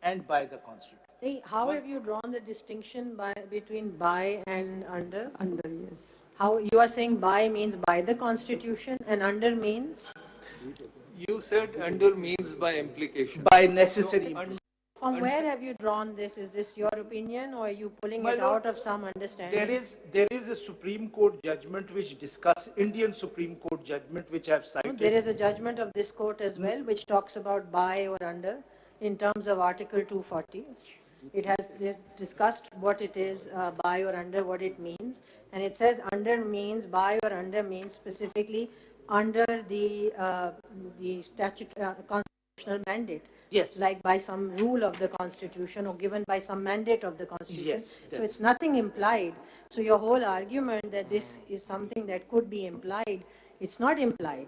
and by the Constitution. How have you drawn the distinction between by and under? Under, yes. How you are saying by means by the Constitution and under means? You said under means by implication. By necessary. From where have you drawn this? Is this your opinion, or are you pulling My it lord, out of some understanding? There is a Supreme Court judgment which Indian Supreme Court judgment which I have cited. There is a judgment of this court as well, which talks about by or under in terms of Article 240. It has discussed what it is, by or under, what it means. And it says under means, by or under means specifically under the constitutional mandate. Yes. Like by some rule of the Constitution or given by some mandate of the Constitution. Yes. So it's nothing implied. So your whole argument that this is something that could be implied, it's not implied.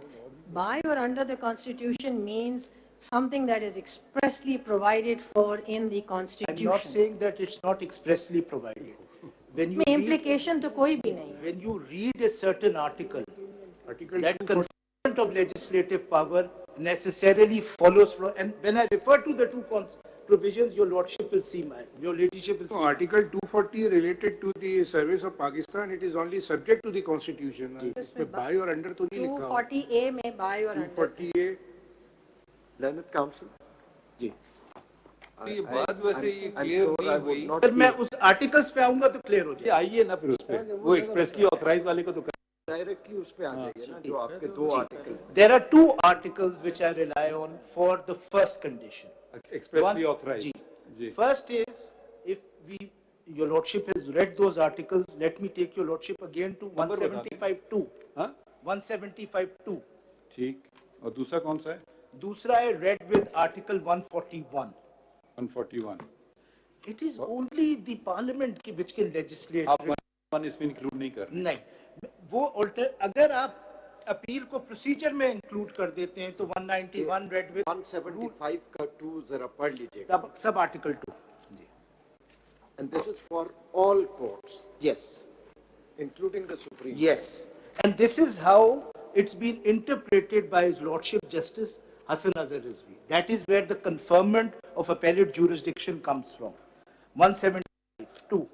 By or under the Constitution means something that is expressly provided for in the Constitution. I'm not saying that it's not expressly provided. When you implication to koi bhi nahi. When you read a certain article that conferment of legislative power necessarily follows from, and when I refer to the two provisions, your lordship will see your ladyship will see. Article 240 related to the service of Pakistan, it is only subject to the Constitution. By or under to 240A mein by or under. 240A. Learned Council. जी. ये बात वैसे ये clear नहीं हुई. अगर मैं उस articles पे आऊँगा तो clear हो जाएगा. आइए ना फिर उस पे. वो expressly authorized वाले को तो Directly उस पे आ जाइए ना जो आपके दो articles. There are two articles which I rely on for the first condition. expressly authorized. Ji. First is, if your lordship has read those articles, let me take your lordship again to 175(2). 175(2). ठीक. और दूसरा कौन सा है? दूसरा है read with Article 141. 141. It is only the Parliament which can legislate. आप 141 इसमें include नहीं कर. नहीं, वो अगर आप अपील को प्रोसीजर में इंक्लूड कर देते हैं तो 191 read with 175 का 2 जरा पढ़ लीजिएगा. सब Article 2. And this is for all courts. Yes. Including the Supreme. Yes. And this is how it's been interpreted by His Lordship Justice Hasan Azhar Rizvi. That is where the conferment of appellate jurisdiction comes from. 175(2).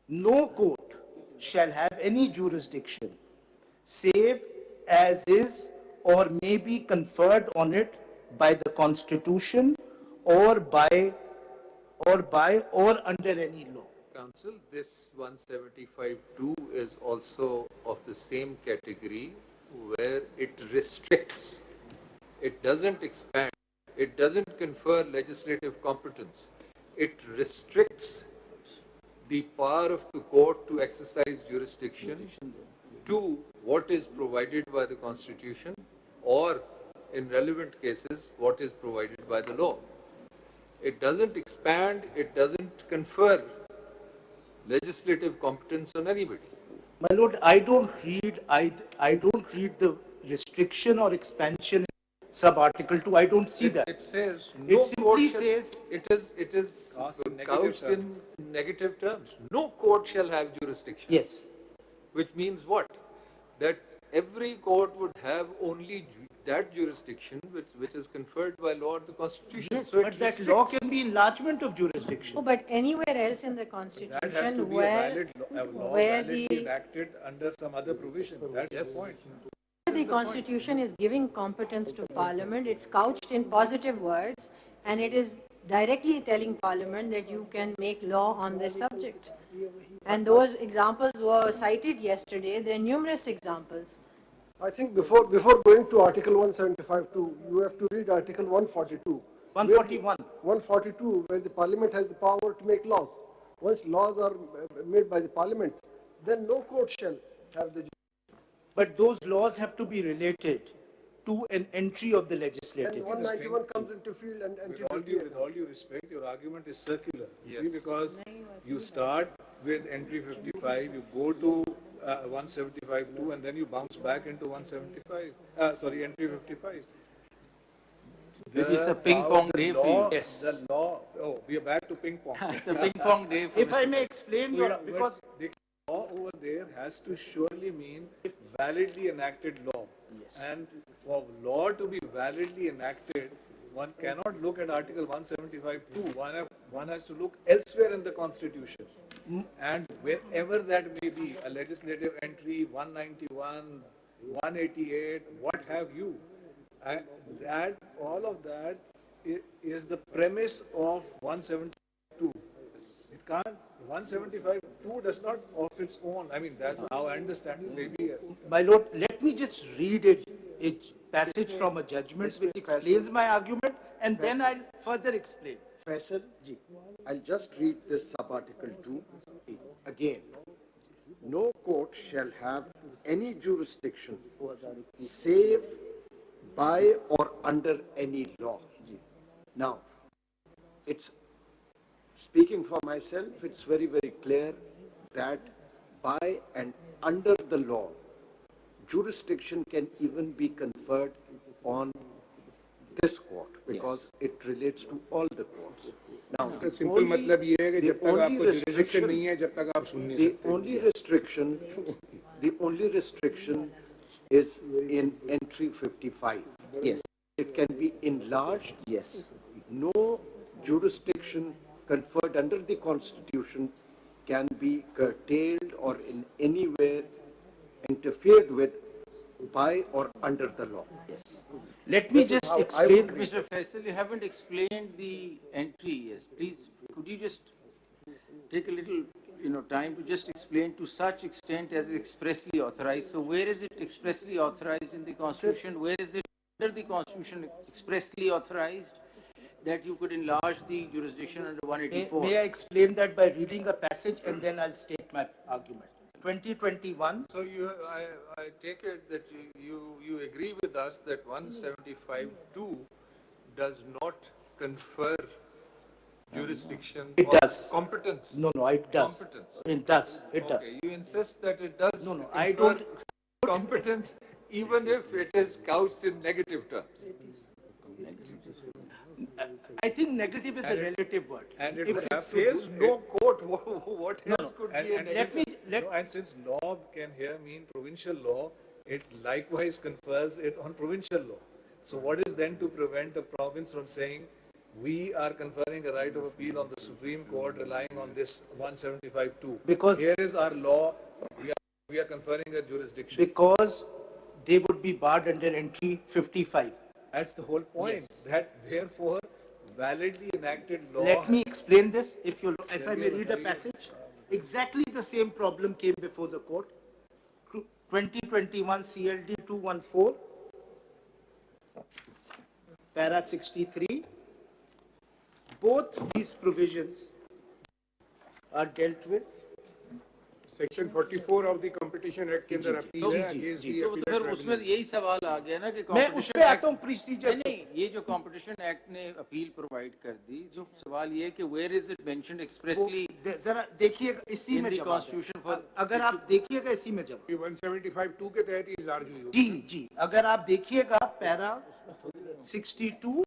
No court shall have any jurisdiction save as is or may be conferred on it by the Constitution or under any law. Council, this 175(2) is also of the same category where it restricts, it doesn't expand, it doesn't confer legislative competence, it restricts the power of the court to exercise jurisdiction to what is provided by the Constitution or, in relevant cases, what is provided by the law. It doesn't expand, it doesn't confer legislative competence on anybody. My lord, I don't read the restriction or expansion in sub-article 2. I don't see that. It says It simply says it is couched in negative terms. No court shall have jurisdiction. yes. Which means what? That every court would have only that jurisdiction which is conferred by law or the Constitution. Yes, So it but that restricts. law can be enlargement of jurisdiction. Oh, but anywhere else in the That has to Constitution be where, a law where validly the enacted under some other provision. That's Yes. the point. The Constitution is giving competence to Parliament. It's couched in positive words, and it is directly telling Parliament that you can make law on this subject. And those examples were cited yesterday. There are numerous examples. I think before going to Article 175(2), you have to read Article 142. 141. 142, where the Parliament has the power to make laws. Once laws are made by the Parliament, then no court shall have the. But those laws have to be related to an entry of the legislative. And 191 comes into field and With all due respect, your argument is circular. You see, because you start with entry 55, you go to 175(2), and then you bounce back into 175. Entry 55. It's a ping pong day for you. Yes. The law. Oh, we are back to ping pong. It's a ping pong day for If I may explain, because The law over there has to surely mean validly enacted law. Yes. And for law to be validly enacted, one cannot look at Article 175(2). One has to look elsewhere in the Constitution. And wherever that may be, a legislative entry, 191, 188, what have you. All of that is the premise of 172. It can't, 175(2) does not of its own, I mean, that's how I understand it, maybe. My lord, let me just read a passage from a judgment which explains my argument, and then I'll further explain. Faisal, I'll just read this sub-article 2 again. No court shall have any jurisdiction save by or under any law. Now, it's speaking for myself, it's very, very clear that by and under the law, jurisdiction can even be conferred on this court because it relates to all the courts. Now, simple मतलब ये है कि जब तक आपको jurisdiction नहीं है, जब तक आप सुन नहीं the सकते। only restriction is in entry 55. Yes. It can be enlarged. Yes. No jurisdiction conferred under the Constitution can be curtailed or in any way interfered with by or under the law. Yes. Let me just how I explain. would Mr. Faisal, you haven't explained the entry. Yes, please, could you just take a little, time to just explain to such extent as expressly authorized? So where is it expressly authorized in the Constitution? Where is it under the Constitution expressly authorized that you could enlarge the jurisdiction under 184? May I explain that by reading a passage and then I'll state my argument. 2021. So I take it that you agree with us that 175(2) does not confer jurisdiction It or does. competence. No, it does. Competence. It does. It does. Okay, you insist that it does. No, I confer don't. competence, even if it is couched in negative terms. I think negative is a relative word. And it If would it have says to No court, what else could And, be a and Let since, me- no, and since law can here mean provincial law, it likewise confers it on provincial law. So what is then to prevent a province from saying, we are conferring a right of appeal on the Supreme Court relying on this 175(2)? Because- Here is our law, we are conferring a jurisdiction. Because they would be barred under entry 55. That's the whole point, that therefore validly enacted law. Let me explain this, if I may read a passage. Exactly the same problem came before the court. 2021 CLD 214, para 63. Both these provisions are dealt with. Section 44 of the Competition Act के अंदर appeal है against the तो appellate फिर उसमें tribunal. यही सवाल आ गया ना कि मैं उस पे आता हूँ प्रोसीजर नहीं, ये जो कॉम्पिटिशन एक्ट ने अपील प्रोवाइड कर दी, जो सवाल ये है कि where is it mentioned expressly जरा देखिएगा इसी इन में द जवाब है। कॉन्स्टिट्यूशन फॉर अगर आप देखिएगा इसी में जवाब। ये 175(2) के तहत ही enlarge हुई होगी। जी, अगर आप देखिएगा para 62,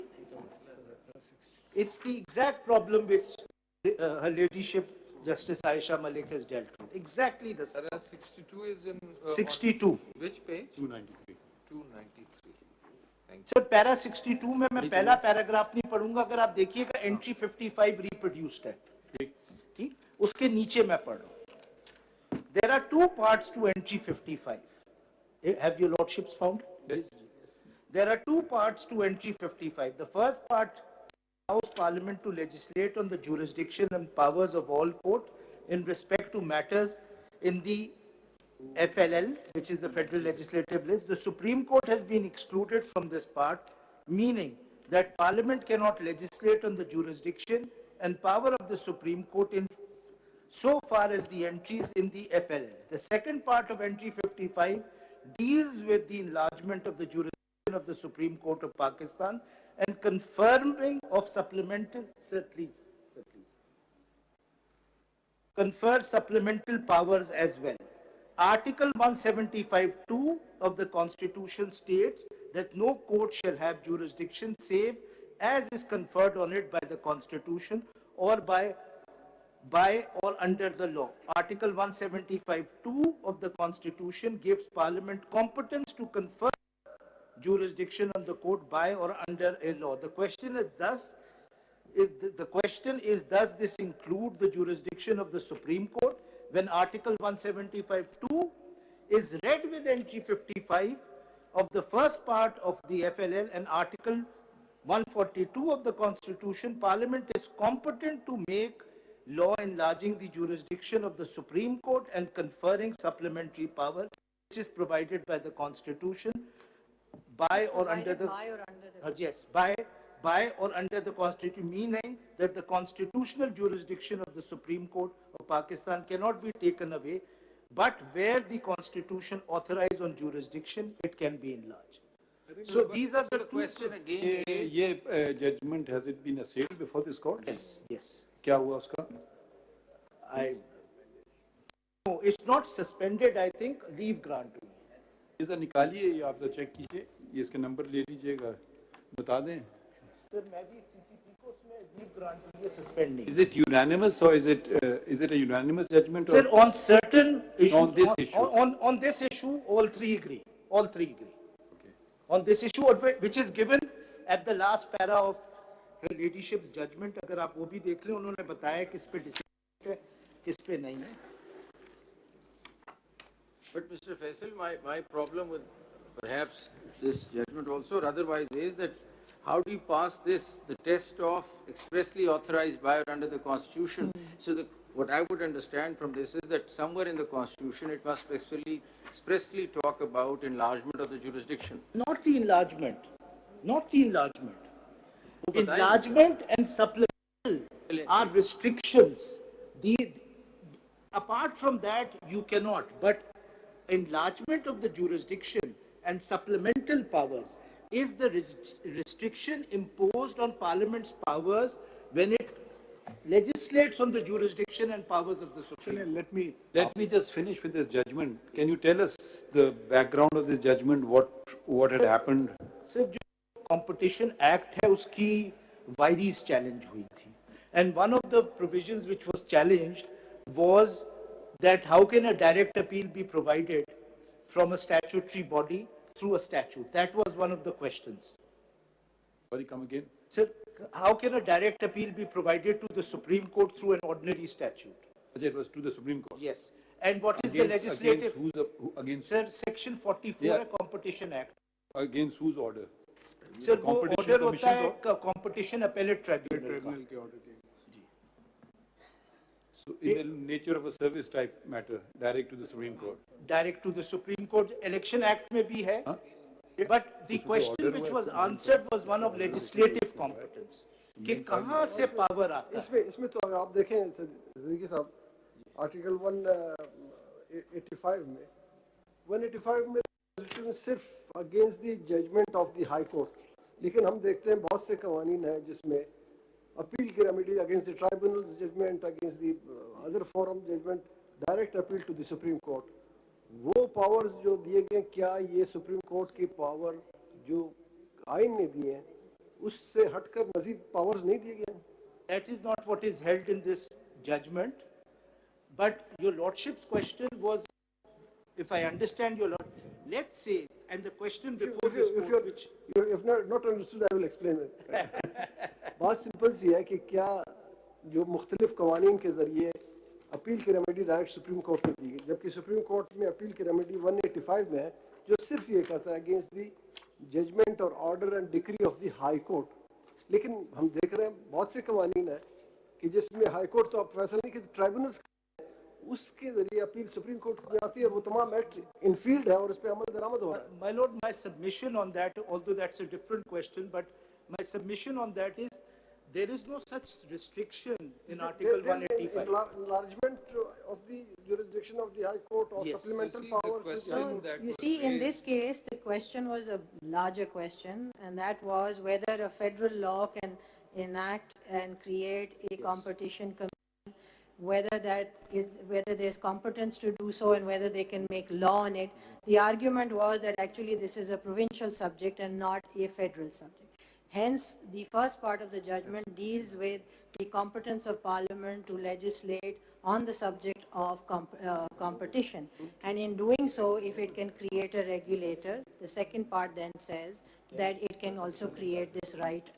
it's the exact problem which her ladyship Justice Ayesha Malik has dealt with. Exactly the same. Para 62 is in. 62. On which page? 293. 293. Thank you. Sir para 62 में मैं पहला पैराग्राफ नहीं पढ़ूंगा, अगर आप देखिएगा एंट्री 55 रिप्रोड्यूस्ड है, ठीक, उसके नीचे मैं पढ़ रहा हूं. There are two parts to entry 55. Have your lordships found? Yes. There are two parts to entry 55. The first part allows Parliament to legislate on the jurisdiction and powers of all court in respect to matters in the FLL, which is the Federal Legislative List. The Supreme Court has been excluded from this part, meaning that Parliament cannot legislate on the jurisdiction and power of the Supreme Court in so far as the entries in the FLL. The second part of entry 55 deals with the enlargement of the jurisdiction of the Supreme Court of Pakistan and confirming of supplemental, sir please, confer supplemental powers as well. Article 175(2) of the Constitution states that no court shall have jurisdiction save as is conferred on it by the Constitution or by or under the law. Article 175(2) of the Constitution gives Parliament competence to confer jurisdiction on the court by or under a law. The question is, does this include the jurisdiction of the Supreme Court? When Article 175(2) is read with entry 55 of the first part of the FLL and Article 142 of the Constitution, Parliament is competent to make law enlarging the jurisdiction of the Supreme Court and conferring supplementary power, which is provided by the Constitution, by or under the... By or under the... Yes, by or under the Constitution, meaning that the constitutional jurisdiction of the Supreme Court of Pakistan cannot be taken away, but where the Constitution authorizes on jurisdiction, it can be enlarged. So these are the two... question again is... ये judgment, has it been assailed before this court? Yes, yes. क्या हुआ उसका? No, it's not suspended, I think, leave grant. इसे निकालिए, ये आप तो check कीजिए, ये इसके नंबर ले लीजिएगा, बता दें. Sir, मैं भी CCP को उसमें leave grant के लिए suspend नहीं. Is it unanimous or is it a unanimous judgment? Sir, on certain issues, on this issue, on this issue, all three agree. All three agree. Okay. On this issue, which is given at the last para of her ladyship's judgment, अगर आप वो भी देख लें, उन्होंने बताया किस पे decision है, किस पे नहीं है. But Mr. Faisal, my problem with perhaps this judgment also or otherwise is that how do you pass this, the test of expressly authorized by or under the Constitution? So what I would understand from this is that somewhere in the Constitution it must expressly talk about enlargement of the jurisdiction. Not the enlargement. Not the enlargement. Enlargement and supplemental are restrictions. Apart from that, you cannot. But enlargement of the jurisdiction and supplemental powers is the restriction imposed on Parliament's powers when it legislates on the jurisdiction and powers of the Supreme. Let me just finish with this judgment. Can you tell us the background of this judgment? What had happened? Sir, जो Competition Act है उसकी varies challenge हुई थी, and one of the provisions which was challenged was that how can a direct appeal be provided from a statutory body through a statute? That was one of the questions. Sorry, come again. Sir, how can a direct appeal be provided to the Supreme Court through an ordinary statute? It was to the Supreme Court. Yes. And what is the legislative? Against Sir, Section 44 Yeah. है Competition Act. Against whose order? Sir, वो Competition order होता Commission है Competition Appellate Tribunal का. So in the nature of a service type matter, direct to the Supreme Court. Direct to the Supreme Court. Election Act में भी है. Huh? But the question which was answered was one of legislative competence. कि कहाँ से power आता है? इसमें तो अगर आप देखें ज़िंदगी साहब, आर्टिकल 185 में 185 में सिर्फ against the judgment of the high court, लेकिन हम देखते हैं बहुत से कवानीन हैं जिसमें अपील की remedy against the tribunal's judgment, against the other forum judgment, direct appeal to the supreme court. वो पावर्स जो दिए गए, क्या ये सुप्रीम कोर्ट की पावर जो आइन ने दिए हैं उससे हटकर मजीद पावर्स नहीं दिए गए? That is not what is held in this judgment. But your lordship's question was, if I understand your lord, let's say, and the question before this court, which if not understood, I will explain it. बात simple सी है कि क्या जो मुख्तलिफ कवानीन के जरिए appeal की रेमेडी डायरेक्ट सुप्रीम कोर्ट में दी गई, जबकि सुप्रीम कोर्ट में अपील की रेमेडी 185 में है जो सिर्फ ये कहता है अगेंस्ट दी जजमेंट और order and decree of the high court. लेकिन हम देख रहे हैं बहुत से कवानीन है कि जिसमें हाई कोर्ट तो अब फैसला नहीं कि ट्राइब्यूनल्स उसके जरिए अपील सुप्रीम कोर्ट में आती है, वो तमाम एक्ट इन फील्ड है और उस पर अमल दरामद हो रहा है. my lord, my submission on that, although that's a different question, but my submission on that is there is no such restriction in Article There is 185. enlargement of the jurisdiction of the high court or Yes. supplemental You see, the powers. question that You was see, in raised- this case, the question was a larger question, and that was whether a federal law can enact and create a competition commission, whether there's competence to do so and whether they can make law on it. The argument was that actually this is a provincial subject and not a federal subject. Hence, the first part of the judgment deals with the competence of Parliament to legislate on the subject of competition. And in doing so, if it can create a regulator, the second part then says that it can also create this right to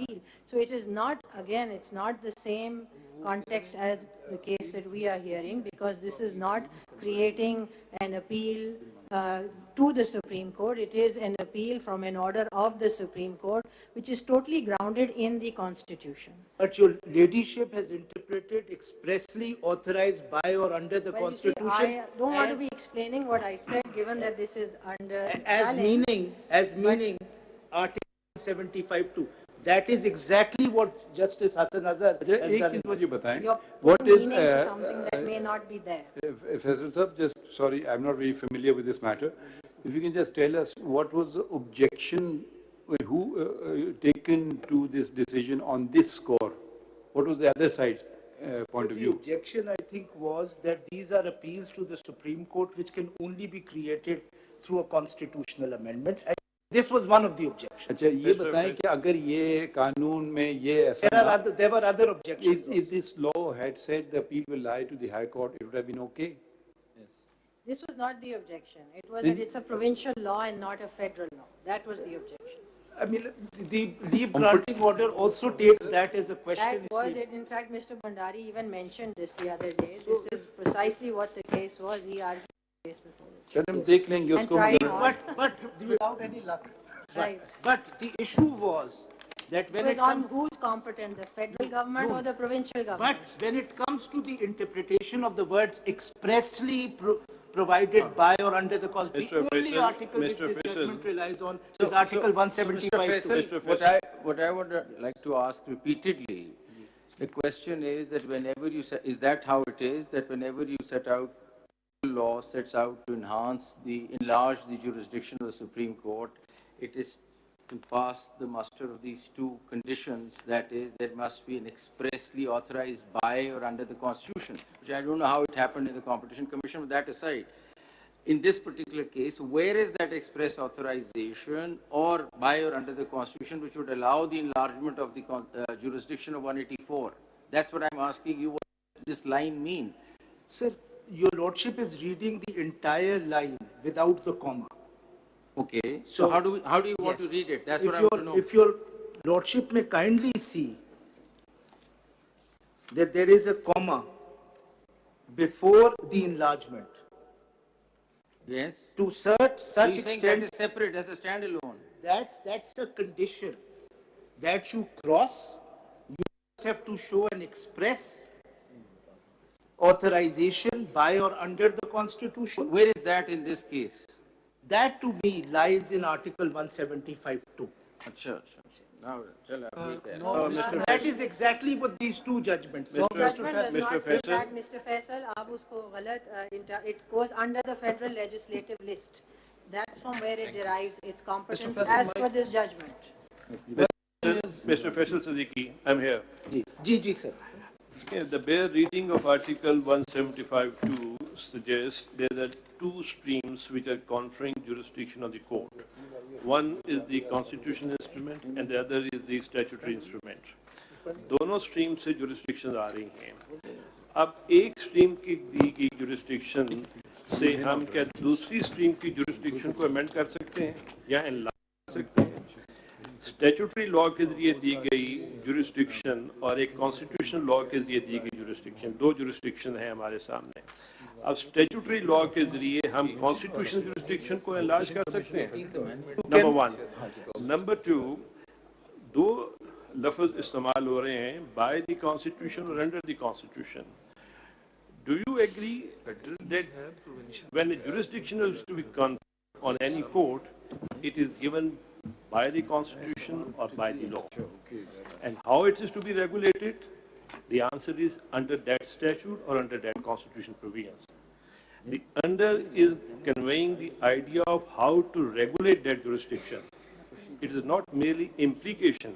appeal. So it is not, again, it's not the same context as the case that we are hearing, because this is not creating an appeal to the Supreme Court. It is an appeal from an order of the Supreme Court, which is totally grounded in the Constitution. But your ladyship has interpreted expressly authorized by or under the Well, you see, Constitution I don't want to as- be explaining what I said, given that this is under as challenge. meaning Article 75(2). That is exactly what Justice Hasan Azhar अच्छा, has एक done. चीज मुझे बताएं, You're what putting is, meaning to something that may not be there. Faisal Sahab, just, sorry, I'm not very familiar with this matter. If you can just tell us what was the objection, who taken to this decision on this score? What was the other side's point of The view? objection, I think, was that these are appeals to the Supreme Court which can only be created through a constitutional amendment. And this was one of the objections. अच्छा, ये बताएं कि अगर ये कानून में ये ऐसा There were other objections. if this law had said the appeal will lie to the High Court, it would have been okay? This was not the objection. It was that it's a provincial law and not a federal law. That was the objection. I mean, the leave granting order also takes that as a question. That was it. In fact, Mr. Bhandari even mentioned this the other day. This is precisely what the case was. He argued the case before. चल हम देख लेंगे And उसको tried हम hard. But without any luck. Right. But the issue was that It when was it on comes, who's competent, the federal government or the provincial government? but when it comes to the interpretation of the words expressly provided by or under the Constitution, the only Faisal, article which Mr. this Faisal. judgment relies on is Article 175. Mr. Faisal, what I would like to ask repeatedly, the question is that whenever you set, is that how it is, that whenever you set out, law sets out to enlarge the jurisdiction of the Supreme Court, it is to pass the muster of these two conditions, that is, there must be an expressly authorized by or under the Constitution, which I don't know how it happened in the Competition Commission, but that aside. In this particular case, where is that express authorization or by or under the Constitution which would allow the enlargement of the jurisdiction of 184? That's what I'm asking you, what does this line mean? Sir, your lordship is reading the entire line without the comma. Okay, so how do you want to Yes. read it? That's If what I want to know. If your lordship may kindly see that there is a comma before the enlargement, Yes? to such So you're saying that extent, is separate, as a standalone? that's a condition that you cross. You must have to show an express authorization by or under the Constitution. Where is that in this case? That to me lies in Article 175(2). Acha. Now, chala, abhi That is exactly what these two judgments say. Judgment does Mr. not say Faisal. that, Mr. Faisal, aap usko galat, it goes under the federal legislative list. That's from where it derives its competence as per this judgment. Mr. Faisal Siddiqui, I'm here. Ji, sir. Okay, the bare reading of Article 175(2) suggests there are two streams which are conferring jurisdiction on the court. One is the constitutional instrument and the other is the statutory instrument. दोनों stream से jurisdiction आ रही हैं. अब एक stream की दी गई jurisdiction से हम क्या दूसरी स्ट्रीम की जुरिस्डिक्शन को अमेंड कर सकते हैं या एनलार्ज कर सकते हैं? स्टैट्यूटरी लॉ के जरिए दी गई जुरिस्डिक्शन और एक कॉन्स्टिट्यूशनल लॉ के जरिए दी गई जुरिस्डिक्शन, दो जुरिस्डिक्शन है हमारे सामने. अब स्टैट्यूटरी लॉ के जरिए हम कॉन्स्टिट्यूशनल जुरिस्डिक्शन को एनलार्ज कर सकते हैं, नंबर वन. नंबर टू, दो लफ्ज इस्तेमाल हो रहे हैं, बाय द कॉन्स्टिट्यूशन और under the constitution. Do you agree that when a jurisdiction is to be conferred on any court, it is given by the constitution or by the law? And how it is to be regulated? The answer is under that statute or under that constitution provisions. The under is conveying the idea of how to regulate that jurisdiction. It is not merely implication.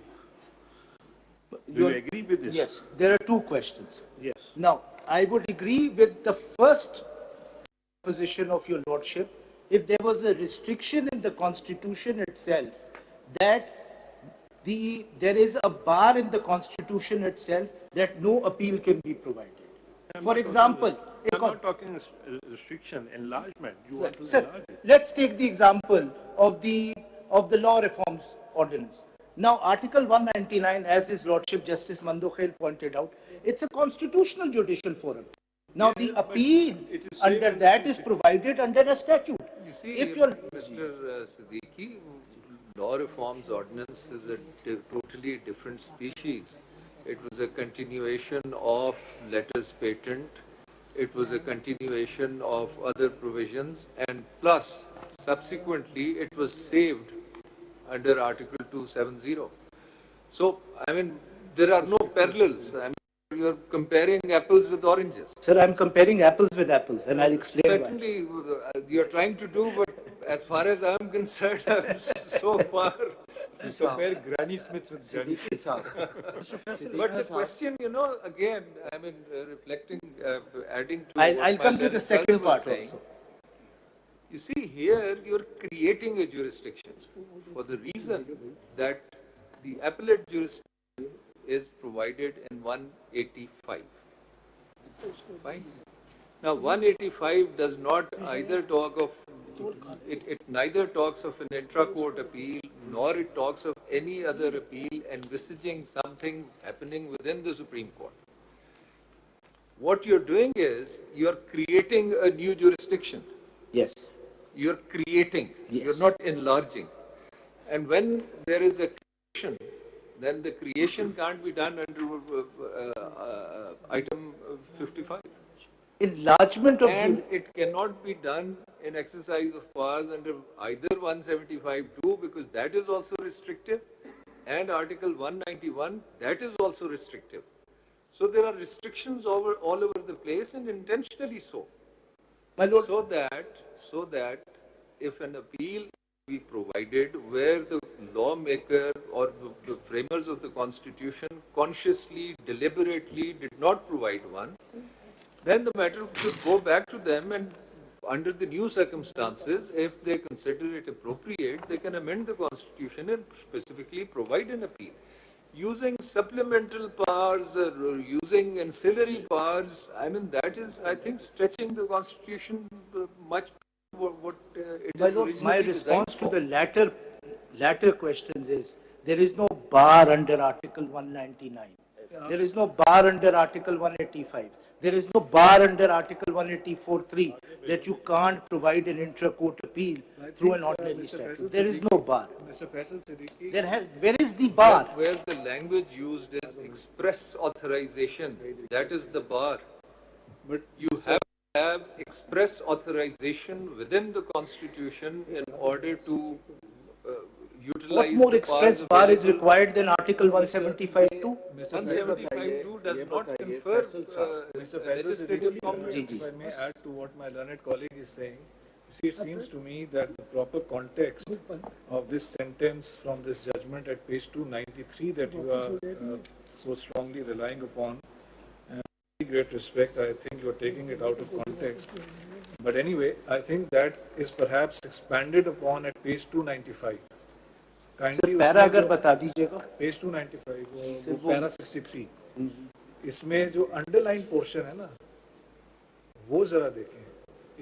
Do you agree with this? Yes, there are two questions. Yes. Now, I would agree with the first position of your lordship if there was a restriction in the constitution itself that there is a bar in the constitution itself that no appeal can be provided. For example, I'm not talking restriction, enlargement. You want to sir, enlarge it. let's take the example of the law reforms ordinance. Now, Article 199, as His Lordship Justice Mandokhel pointed out, it's a constitutional judicial forum. Now, the appeal under that is provided under a statute. You see, If you're, Mr. Siddiqui, law reforms ordinance is a totally different species. It was a continuation of letters patent. It was a continuation of other provisions, and plus, subsequently, it was saved under Article 270. So, I mean, there are no parallels. I mean, you're comparing apples with oranges. sir, I'm comparing apples with apples, and I'll explain why. Certainly, you're trying to do, but as far as I'm concerned, I'm so far. You compare Granny Smiths with Granny Siddiqui Saab. But the question, again, I mean, reflecting, adding to I'll what come my to the learned second brother was part saying. also. You see, here you're creating a jurisdiction for the reason that the appellate jurisdiction is provided in 185. Fine. Now, 185 does not either talk of, it neither talks of an intra-court appeal, nor it talks of any other appeal envisaging something happening within the Supreme Court. What you're doing is, you're creating a new jurisdiction. Yes. You're creating, you're not enlarging. And when there is a creation, then the creation can't be done under item 55. Enlargement of And it cannot be done in exercise of powers under either 175(2) because that is also restrictive, and Article 191, that is also restrictive. So there are restrictions all over the place, and intentionally so. My lord, So that if an appeal be provided where the lawmaker or the framers of the Constitution consciously, deliberately did not provide one, then the matter should go back to them, and under the new circumstances, if they consider it appropriate, they can amend the Constitution and specifically provide an appeal. Using supplemental powers, using ancillary powers, I mean, that is, I think, stretching the Constitution much what it my is lord, originally my designed response to for. the latter questions is, there is no bar under Article 199. There is no bar under Article 185. There is no bar under Article 184(3) that you can't provide an intra-court appeal through an ordinary statute. There is no bar. Mr. Faisal Siddiqui, Where is the bar? Where the language used is express authorization, that is the bar. but You have to have express authorization within the Constitution in order to utilize What more the express powers bar is available. required than Article 175(2)? 175(2) does not confer Mr. Faisal legislative Siddiqui, competence. if I may add to what my learned colleague is saying, you see, it seems to me that the proper context of this sentence from this judgment at page 293 that you are so strongly relying upon, and with great respect, I think you are taking it out of context. But anyway, I think that is perhaps expanded upon at page 295. Kindly para उसमें अगर जो- बता दीजिएगा. Page 295 वो para 63 इसमें जो underline portion है ना वो जरा देखें.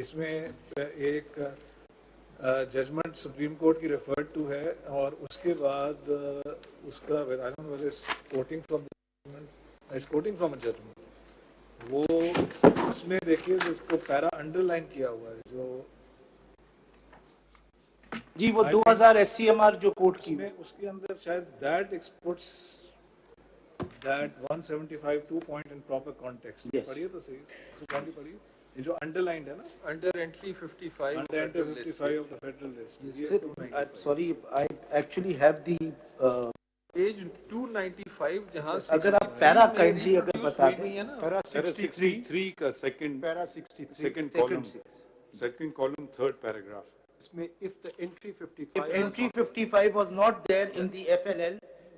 इसमें एक जजमेंट सुप्रीम कोर्ट की रेफर्ड टू है और उसके बाद उसका I don't know whether it's quoting from it's quoting from a judgment. वो उसमें देखिए जिसको पैरा अंडरलाइन किया हुआ है जो जी वो 2000 SCMR जो कोर्ट की उसमें उसके अंदर शायद that exports that 175(2) point in proper context. Yes. पढ़िए तो सही उसको पढ़िए ये जो अंडरलाइंड है ना Under entry 55. Under federal list. 55 of the federal list. Sir, I'm sorry, I actually have the Page 295 जहाँ अगर आप 63 पैरा में काइंडली अगर reproduce बता हुई दें. नहीं है ना. Para 63 का second, Para 63. second column, third paragraph. इसमें if the entry 55. If entry 55 was not there in the FLL,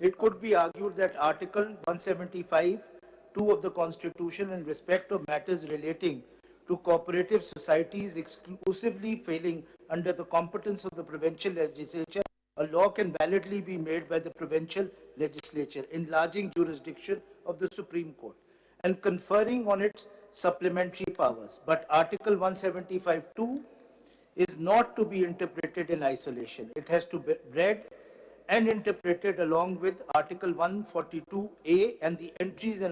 it could be argued that Article 175(2) of the Constitution in respect of matters relating to cooperative societies exclusively failing under the competence of the provincial legislature, a law can validly be made by the provincial legislature, enlarging jurisdiction of the Supreme Court and conferring on its supplementary powers. But Article 175(2) is not to be interpreted in isolation. It has to be read and interpreted along with Article 142A and the entries in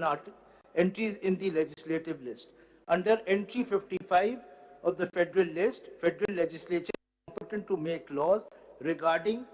the legislative list. Under entry 55 of the federal list, federal legislature is competent to make laws regarding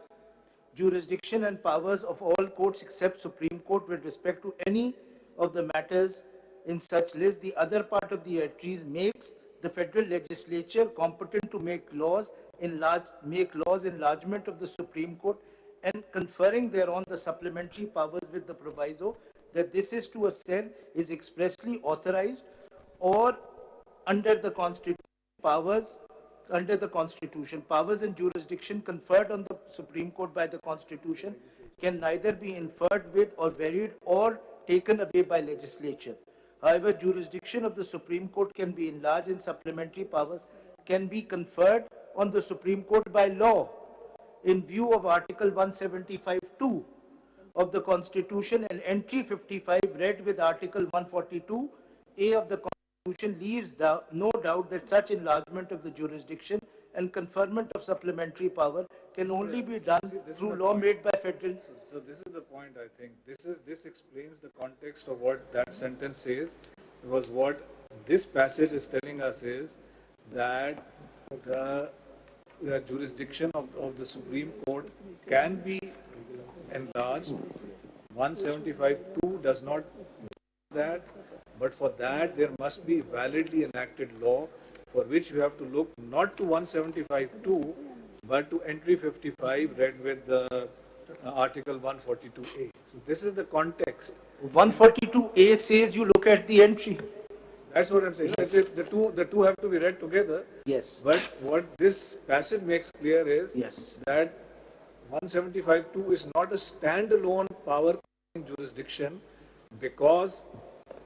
jurisdiction and powers of all courts except Supreme Court with respect to any of the matters in such list. The other part of the entries makes the federal legislature competent to make laws enlargement of the Supreme Court and conferring thereon the supplementary powers with the proviso that this is to ascend is expressly authorized or under the Constitution. Powers and jurisdiction conferred on the Supreme Court by the Constitution can neither be inferred with or varied or taken away by legislature. However, jurisdiction of the Supreme Court can be enlarged and supplementary powers can be conferred on the Supreme Court by law in view of Article 175(2) of the Constitution, and entry 55 read with Article 142A of the Constitution leaves no doubt that such enlargement of the jurisdiction and conferment of supplementary power can only be done through law made by federal. So this is the point, I think. This explains the context of what that sentence says, because what this passage is telling us is that the jurisdiction of the Supreme Court can be enlarged. 175(2) does not do that, but for that there must be validly enacted law, for which you have to look not to 175(2) but to entry 55 read with the Article 142A. So this is the context. 142A says you look at the entry. That's what I'm saying. Yes. The two have to be read together. Yes. But what this passage makes clear is Yes. that 175(2) is not a standalone power jurisdiction, because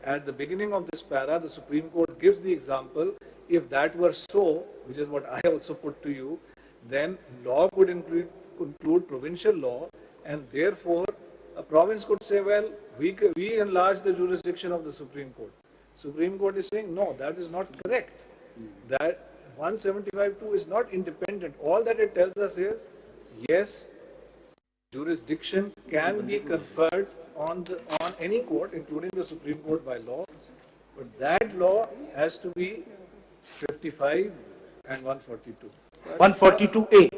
at the beginning of this para, the Supreme Court gives the example, if that were so, which is what I also put to you, then law could include provincial law, and therefore a province could say, well, we enlarge the jurisdiction of the Supreme Court. Supreme Court is saying, no, that is not correct. That 175(2) is not independent. All that it tells us is, yes, jurisdiction can be conferred on any court, including the Supreme Court, by law, but that law has to be 55 and 142. 142A.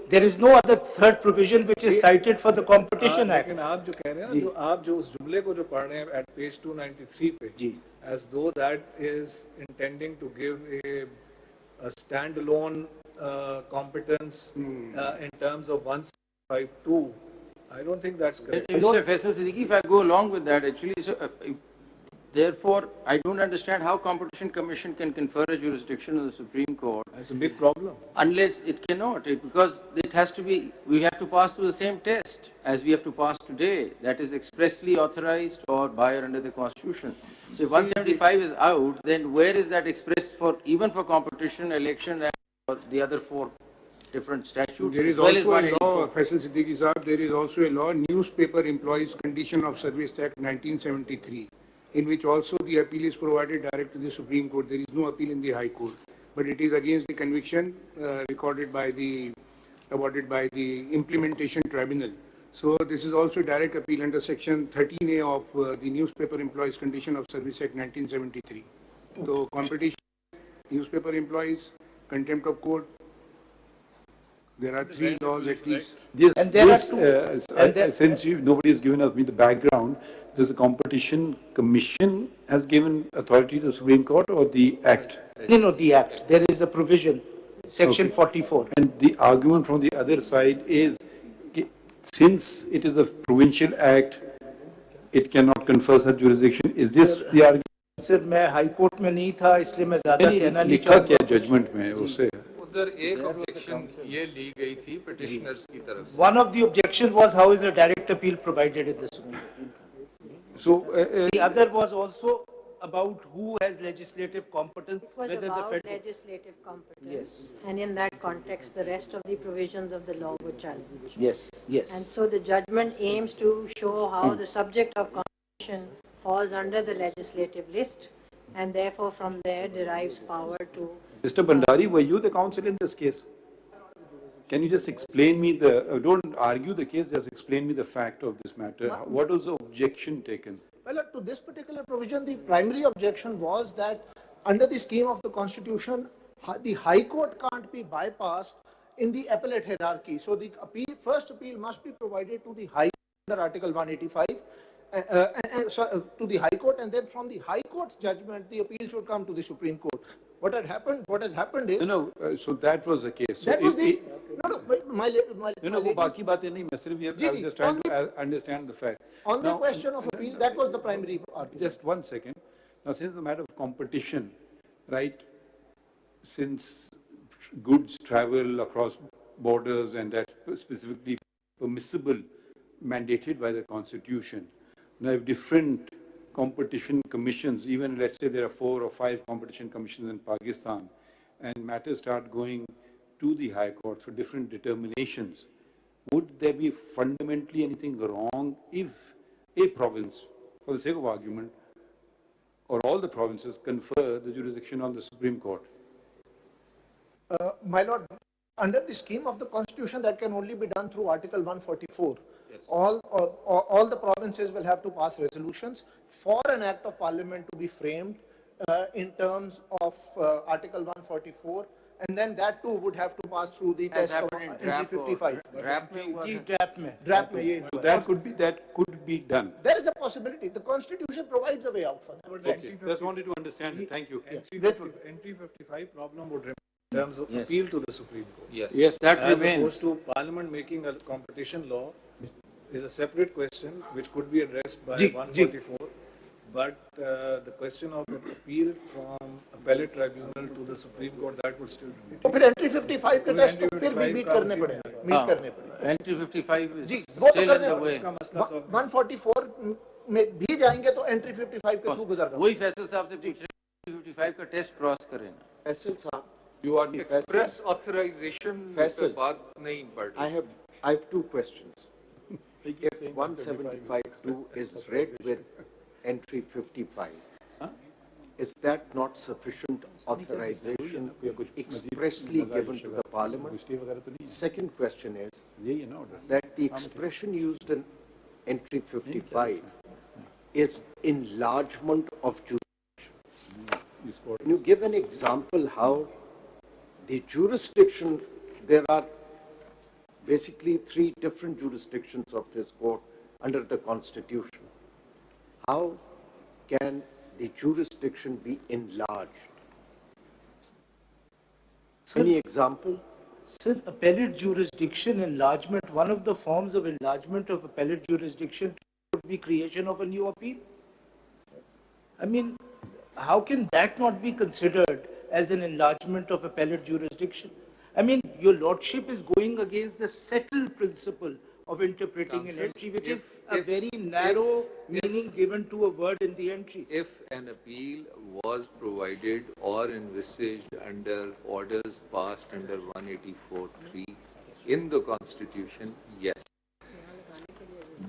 There is no other third provision which is cited for the Competition Act. लेकिन आप जो कह रहे हैं ना, आप जो उस जुमले को जो पढ़ रहे हैं at page 293 पे, as though that is intending to give a standalone competence in terms of 152, I don't think that's correct. Mr. Faisal Siddiqui, if I go along with that, actually, so, therefore, I don't understand how Competition Commission can confer a jurisdiction on the Supreme Court. That's a big problem. Unless it cannot, because it has to be, we have to pass through the same test as we have to pass today, that is expressly authorized or by or under the Constitution. So if 175 is out, then where is that expressed for, even for competition, election, and for the other four different statutes? There is as well as also a 184? law, Faisal Siddiqui Sahab, there is also a law, Newspaper Employees Condition of Service Act 1973, in which also the appeal is provided direct to the Supreme Court. There is no appeal in the High Court, but it is against the conviction awarded by the Implementation Tribunal. So this is also direct appeal under Section 13A of the Newspaper Employees Condition of Service Act 1973. So competition, newspaper employees, contempt of court, there are three laws at least. Yes, And there yes, are since nobody has given us the background, does the Competition Commission has given authority to the Supreme Court or the Act? No, the Act. There is a provision, Section Okay. 44. And the argument from the other side is, since it is a provincial act, it cannot confer such jurisdiction. Is this the argument? Sir मैं high court में नहीं था इसलिए मैं ज्यादा कहना नहीं लिखा क्या चाहूंगा. जजमेंट में उससे? उधर एक ऑब्जेक्शन ये ली गई थी पिटिशनर्स की तरफ से. One of the objections was how is a direct appeal provided in the Supreme Court. So, The other was also about who has legislative competence, It was whether the about federal. legislative competence. Yes. And in that context, the rest of the provisions of the law were challenged. Yes, yes. And so the judgment aims to show how the subject of competition falls under the legislative list, and therefore from there derives power to. Mr. Bhandari, were you the counsel in this case? Can you just explain me don't argue the case, just explain me the fact of this matter. What was the objection taken? Well, to this particular provision, the primary objection was that under the scheme of the constitution, the High Court can't be bypassed in the appellate hierarchy. So the first appeal must be provided to the High Court under Article 185, to the High Court, and then from the High Court's judgment, the appeal should come to the Supreme Court. What has happened is... So that was the case. So that was the... baki baatein nahi, we are just trying to understand the fact. On the question of appeal, that was the primary argument. Just 1 second. Now, since the matter of competition, right, since goods travel across borders and that's specifically permissible, mandated by the constitution. Now, if different competition commissions, even let's say there are 4 or 5 competition commissions in Pakistan, and matters start going to the High Court for different determinations, would there be fundamentally anything wrong if a province, for the sake of argument, or all the provinces confer the jurisdiction on the Supreme Court? My lord, under the scheme of the constitution, that can only be done through Article 144. Yes. All the provinces will have to pass resolutions for an act of parliament to be framed in terms of Article 144, and then that too would have to pass through the test of entry 55. So that could be done. There is a possibility. The constitution provides a way out for that. Okay. Just wanted to understand it. Thank you. Entry 55 problem would remain in terms of appeal to the Supreme Court. Yes, that As remains. opposed to Parliament making a competition law is a separate question which could be addressed by 144. But the question of appeal from appellate tribunal to the Supreme Court, that would still remain. तो फिर entry 55 के test को फिर भी meet करने पड़ेगा. Entry 55 is वो तो still in करने the way. 144 में भी जाएंगे तो entry 55 के थ्रू गुजर वही फैसल साहब से पूछ रहे हैं 55 का टेस्ट क्रॉस करें. Faisal Saab, You are express authorization. Faisal, बात नहीं पढ़ रही. I have 2 questions. If 175(2) is read with entry 55, is that not sufficient authorization expressly given to the Parliament? Second question is that the expression used in entry 55 is enlargement of jurisdiction. Can you give an example how the jurisdiction, there are basically 3 different jurisdictions of this court under the Constitution. How can the jurisdiction be enlarged? Any example? Sir, appellate jurisdiction enlargement, one of the forms of enlargement of appellate jurisdiction would be creation of a new appeal. I mean, how can that not be considered as an enlargement of appellate jurisdiction? I mean, your lordship is going against the settled principle of interpreting an entry, which is a very narrow meaning given to a word in the entry. If an appeal was provided or envisaged under orders passed under 184(3) in the Constitution, yes.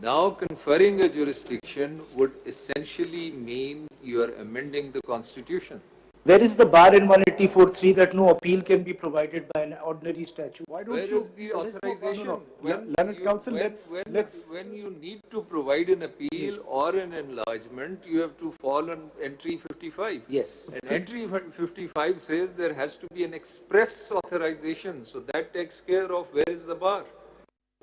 Now conferring a jurisdiction would essentially mean you are amending the Constitution. Where is the bar in 184(3) that no appeal can be provided by an ordinary statute? Why don't Where you? is the authorization? Learned Counsel, When you need to provide an appeal or an enlargement, you have to fall on entry 55. Yes. And entry 55 says there has to be an express authorization. So that takes care of where is the bar.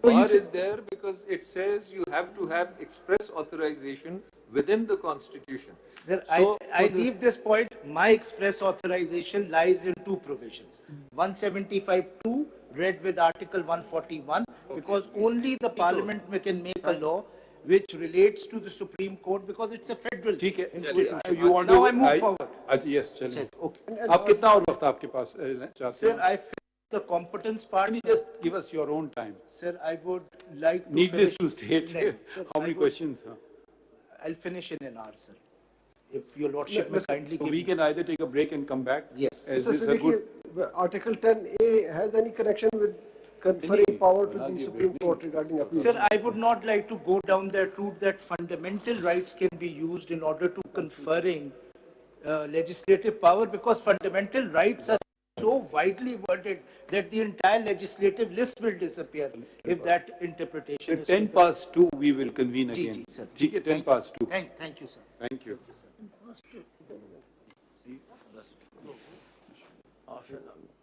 Bar is there because it says you have to have express authorization within the Constitution. Sir, So, I leave this point. My express authorization lies in 2 provisions. 175(2) read with Article 141, because only the Parliament can make a law which relates to the Supreme Court, because it's a federal institution. You want now I move forward. Yes, chalo. Sir, okay. आप कितना और वक्त आपके पास चाहते Sir, हैं? I finished the competence part. Can you just give us your own time? Sir, I would like to Needless finish- to state No, sir, how I many would- questions. I'll finish in an hour, sir. If your lordship may kindly So give we me. can either take a break and come back. Yes. Is Mr. this a good? Siddiqui, Article 10A has any connection with conferring power to the Supreme Court regarding appeal? Sir, I would not like to go down that route that fundamental rights can be used in order to conferring legislative power, because fundamental rights are so widely worded that the entire legislative list will disappear if that interpretation is 10 taken. past 2, we will convene Ji, again. ji, sir. ठीक है, 10 past 2. Thank you, sir. Thank you. Half an hour.